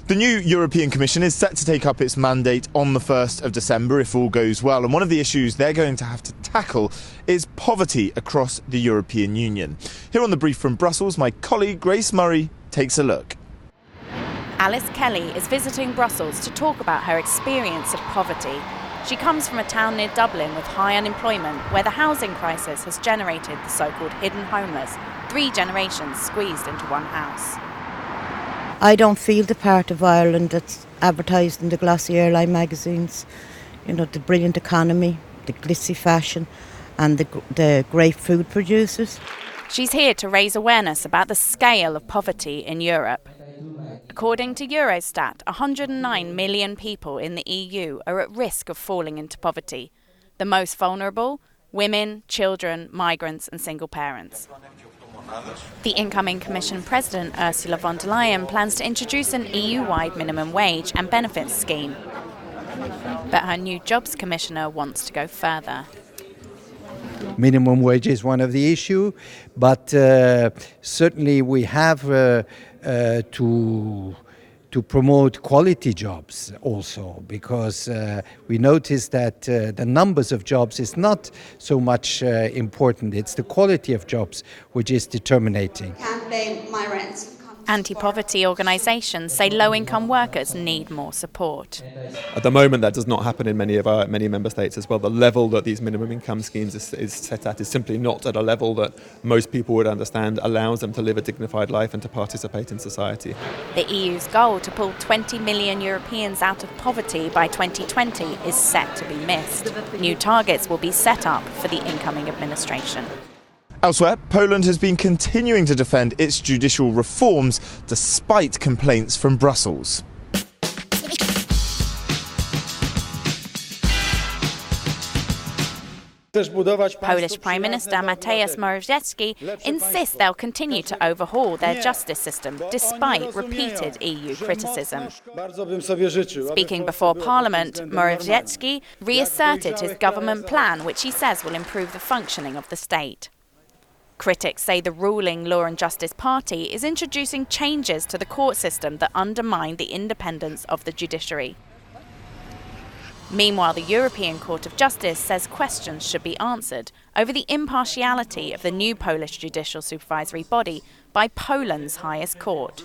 The new European Commission is set to take up its mandate on the 1st of December if all goes well, and one of the issues they're going to have to tackle is poverty across the European Union. Here on The Brief from Brussels, my colleague Grace Murray takes a look. Alice Kelly is visiting Brussels to talk about her experience of poverty. She comes from a town near Dublin with high unemployment, where the housing crisis has generated the so-called hidden homeless, 3 generations squeezed into one house. I don't feel the part of Ireland that's advertised in the glossy airline magazines. You know, the brilliant economy, the glitzy fashion and the great food producers. She's here to raise awareness about the scale of poverty in Europe. According to Eurostat, 109 million people in the EU are at risk of falling into poverty. The most vulnerable: women, children, migrants and single parents. The incoming Commission President, Ursula von der Leyen, plans to introduce an EU-wide minimum wage and benefits scheme. But her new Jobs Commissioner wants to go further. Minimum wage is one of the issues, but certainly we have to promote quality jobs also, because we notice that the numbers of jobs is not so much important. It's the quality of jobs which is determinating. Can't blame my rents. Anti-poverty organisations say low-income workers need more support. At the moment, that does not happen in many member states as well. The level that these minimum income schemes is set at is simply not at a level that most people would understand allows them to live a dignified life and to participate in society. The EU's goal to pull 20 million Europeans out of poverty by 2020 is set to be missed. New targets will be set up for the incoming administration. Elsewhere, Poland has been continuing to defend its judicial reforms despite complaints from Brussels. Polish Prime Minister Mateusz Morawiecki insists they'll continue to overhaul their justice system despite repeated EU criticism. Speaking before Parliament, Morawiecki reasserted his government plan, which he says will improve the functioning of the state. Critics say the ruling Law and Justice Party is introducing changes to the court system that undermine the independence of the judiciary. Meanwhile, the European Court of Justice says questions should be answered over the impartiality of the new Polish judicial supervisory body by Poland's highest court.